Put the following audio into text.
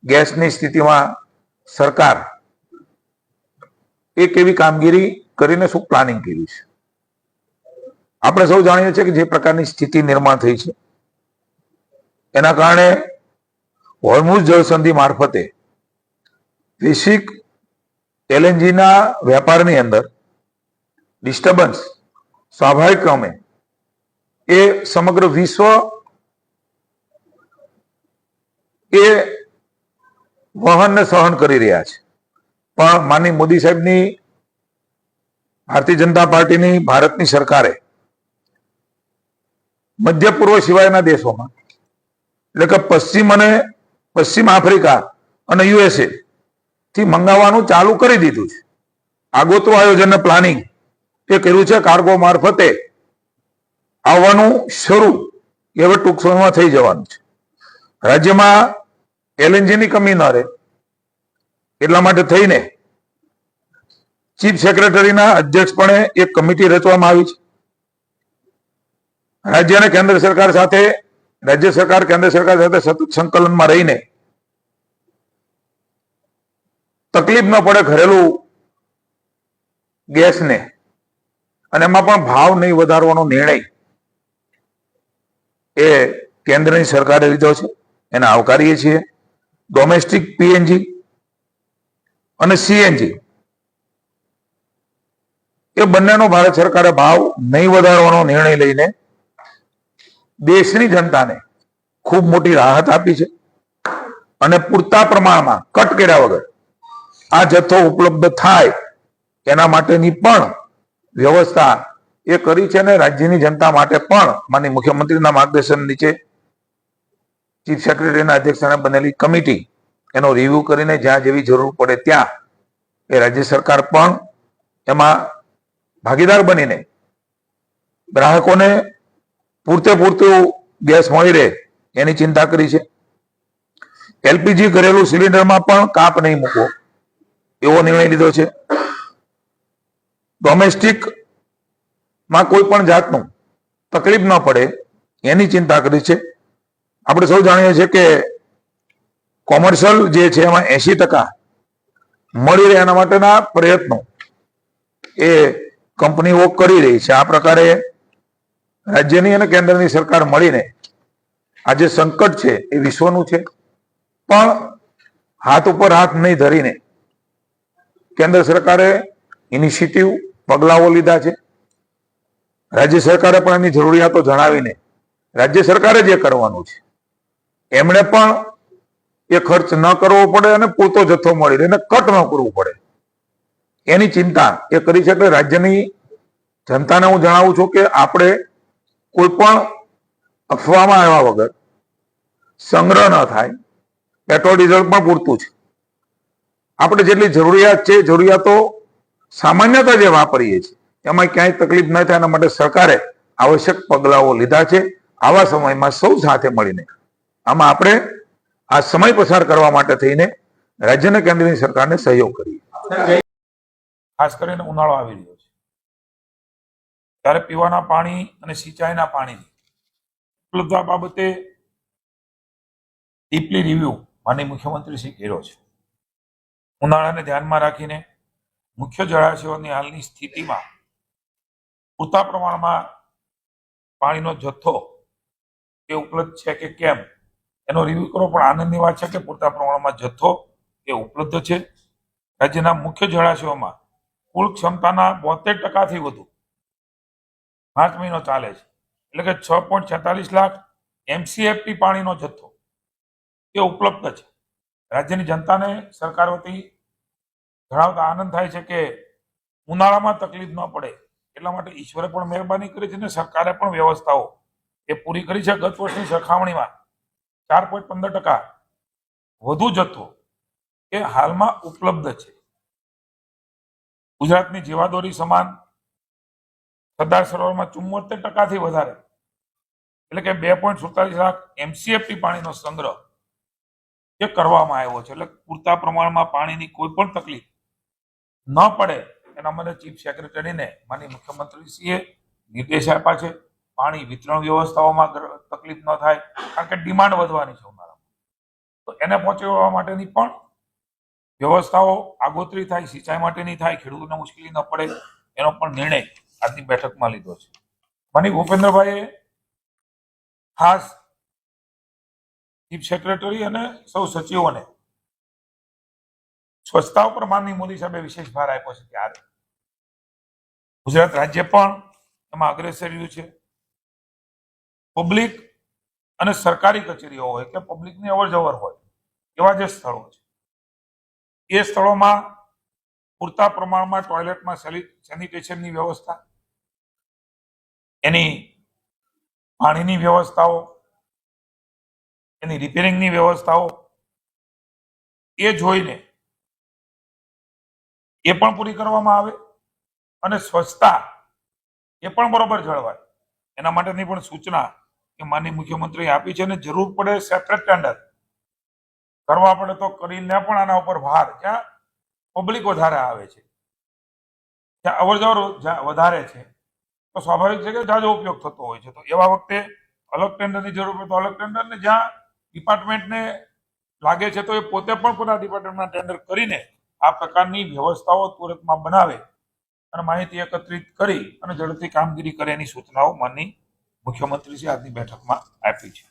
ગેસની સ્થિતિમાં સરકાર એક એવી કામગીરી કરીને શું પ્લાનિંગ કર્યું છે? આપણે સૌ જાણીએ છીએ કે જે પ્રકારની સ્થિતિ નિર્માણ થઈ છે એના કારણે હોર્મુઝ જળસંધિ મારફતે વૈશ્વિક એલએનજીના વેપારની અંદર ડિસ્ટર્બન્સ સ્વાભાવિક ક્રમે એ સમગ્ર વિશ્વ એ વહનને સહન કરી રહ્યા છે, પણ માનનીય મોદી સાહેબની ભારતીય જનતા પાર્ટીની ભારતની સરકારે મધ્ય પૂર્વ સિવાયના દેશોમાં એટલે કે પશ્ચિમ આફ્રિકા અને યુએસએ થી મંગાવવાનું ચાલુ કરી દીધું છે. આગોતરું આયોજન અને પ્લાનિંગ એ કર્યું છે. કાર્ગો મારફતે આવવાનું શરૂ એ હવે ટૂંક સમયમાં થઈ જવાનું છે. રાજ્યમાં એલએનજીની કમી ન રહે એટલા માટે થઈને ચીફ સેક્રેટરીના અધ્યક્ષપણે એક કમિટી રચવામાં આવી છે. રાજ્ય અને કેન્દ્ર સરકાર સાથે સતત સંકલનમાં રહીને તકલીફ ન પડે ઘરેલું ગેસને અને એમાં પણ ભાવ નહીં વધારવાનો નિર્ણય એ કેન્દ્રની સરકારે લીધો છે, એને આવકારીએ છીએ. ડોમેસ્ટિક પીએનજી અને સીએનજી એ બંનેનો ભારત સરકારે ભાવ નહીં વધારવાનો નિર્ણય લઈને દેશની જનતાને ખૂબ મોટી રાહત આપી છે અને પૂરતા પ્રમાણમાં કટ કર્યા વગર આ જથ્થો ઉપલબ્ધ થાય એના માટેની પણ વ્યવસ્થા એ કરી છે અને રાજ્યની જનતા માટે પણ માનનીય મુખ્યમંત્રીના માર્ગદર્શન નીચે ચીફ સેક્રેટરીના અધ્યક્ષસ્થાને બનેલી કમિટી એનો રિવ્યુ કરીને જ્યાં જેવી જરૂર પડે ત્યાં એ રાજ્ય સરકાર પણ એમાં ભાગીદાર બનીને ગ્રાહકોને પૂરતું ગેસ મળી રહે એની ચિંતા કરી છે. એલપીજી ઘરેલું સિલિન્ડરમાં પણ કાપ નહીં મૂકવો એવો નિર્ણય લીધો છે. ડોમેસ્ટિકમાં કોઈ પણ જાતનું તકલીફ ન પડે એની ચિંતા કરી છે. આપણે સૌ જાણીએ છીએ કે કોમર્શિયલ જે છે એમાં 80% મળી રહે એના માટેના પ્રયત્નો એ કંપનીઓ કરી રહી છે. આ પ્રકારે રાજ્યની અને કેન્દ્રની સરકાર મળીને આ જે સંકટ છે એ વિશ્વનું છે, પણ હાથ ઉપર હાથ નહીં ધરીને કેન્દ્ર સરકારે ઇનિશિયેટિવ પગલાઓ લીધા છે. રાજ્ય સરકારે પણ એની જરૂરિયાતો જણાવીને રાજ્ય સરકારે જે કરવાનું છે એમણે પણ એ ખર્ચ ન કરવો પડે અને પૂરતો જથ્થો મળી રહે અને કટ ન કરવું પડે એની ચિંતા એ કરી છે. એટલે રાજ્યની જનતાને હું જણાવું છું કે આપણે કોઈ પણ અફવામાં આવ્યા વગર સંગ્રહ ન થાય. પેટ્રોલ ડીઝલ પણ પૂરતું છે. આપણે જેટલી જરૂરિયાત છે જરૂરિયાતો સામાન્યતા જે વાપરીએ છીએ એમાં ક્યાંય તકલીફ ન થાય એના માટે સરકારે આવશ્યક પગલાઓ લીધા છે. આવા સમયમાં સૌ સાથે મળીને આમાં આપણે આ સમય પસાર કરવા માટે થઈને રાજ્ય અને કેન્દ્રની સરકારને સહયોગ કરીએ. ખાસ કરીને ઉનાળો આવી રહ્યો છે ત્યારે પીવાના પાણી અને સિંચાઈના પાણીની ઉપલબ્ધતા બાબતે ડીપલી રિવ્યુ માનનીય મુખ્યમંત્રી શ્રી કર્યો છે. ઉનાળાને ધ્યાનમાં રાખીને મુખ્ય જળાશયોની હાલની સ્થિતિમાં પૂરતા પ્રમાણમાં પાણીનો જથ્થો એ ઉપલબ્ધ છે કે કેમ એનો રિવ્યુ કરો. પણ આનંદની વાત છે કે પૂરતા પ્રમાણમાં જથ્થો એ ઉપલબ્ધ છે. રાજ્યના મુખ્ય જળાશયોમાં કુલ ક્ષમતાના 72% વધુ માર્ચ મહિનો ચાલે છે, એટલે કે 6.46 લાખ MCFT પાણીનો જથ્થો એ ઉપલબ્ધ છે. રાજ્યની જનતાને સરકાર વતી જણાવતા આનંદ થાય છે કે ઉનાળામાં તકલીફ ન પડે એટલા માટે ઈશ્વરે પણ મહેરબાની કરી છે અને સરકારે પણ વ્યવસ્થાઓ એ પૂરી કરી છે. ગત વર્ષની સરખામણીમાં 4.15% વધુ જથ્થો એ હાલમાં ઉપલબ્ધ છે. ગુજરાતની જીવાદોરી સમાન સરદાર સરોવરમાં 74%થી વધારે એટલે કે 2.47 લાખ MCFT પાણીનો સંગ્રહ એ કરવામાં આવ્યો છે. એટલે પૂરતા પ્રમાણમાં પાણીની કોઈ પણ તકલીફ ન પડે એના માટે ચીફ સેક્રેટરીને માનનીય મુખ્યમંત્રીશ્રીએ નિર્દેશ આપ્યા છે. પાણી વિતરણ વ્યવસ્થાઓમાં તકલીફ ન થાય કારણ કે ડિમાન્ડ વધવાની છે ઉનાળામાં. તો એને પહોંચી વળવા માટેની પણ વ્યવસ્થાઓ આગોતરી થાય, સિંચાઈ માટેની થાય, ખેડૂતોને મુશ્કેલી ન પડે એનો પણ નિર્ણય આજની બેઠકમાં લીધો છે. માનીય ભૂપેન્દ્રભાઈએ ખાસ ચીફ સેક્રેટરી અને સૌ સચિવોને સ્વચ્છતા ઉપર માનનીય મોદી સાહેબે વિશેષ ભાર આપ્યો છે. ત્યારે ગુજરાત રાજ્ય પણ એમાં અગ્રેસર રહ્યું છે. પબ્લિક અને સરકારી કચેરીઓ હોય કે પબ્લિકની અવર જવર હોય એવા જે સ્થળો છે એ સ્થળોમાં પૂરતા પ્રમાણમાં ટોયલેટમાં સેનિટેશનની વ્યવસ્થા, એની પાણીની વ્યવસ્થાઓ, એની રિપેરિંગની વ્યવસ્થાઓ એ જોઈને એ પણ પૂરી કરવામાં આવે અને સ્વચ્છતા એ પણ બરોબર જળવાય એના માટેની પણ સૂચના કે માનનીય મુખ્યમંત્રીએ આપી છે. અને જરૂર પડે સેપરેટ ટેન્ડર કરવા પડે તો કરીને પણ આના ઉપર ભાર, જ્યાં પબ્લિક વધારે આવે છે, જ્યાં અવરજવર વધારે છે, તો સ્વાભાવિક છે કે જાજો ઉપયોગ થતો હોય છે. તો એવા વખતે અલગ ટેન્ડરની જરૂર પડે તો અલગ ટેન્ડર, ને જ્યાં ડિપાર્ટમેન્ટને લાગે છે તો એ પોતે પણ પોતાના ડિપાર્ટમેન્ટના ટેન્ડર કરીને આ પ્રકારની વ્યવસ્થાઓ તુરંતમાં બનાવે અને માહિતી એકત્રિત કરી અને ઝડપથી કામગીરી કરે એની સૂચનાઓ માનનીય મુખ્યમંત્રીશ્રી આજની બેઠકમાં આપી છે.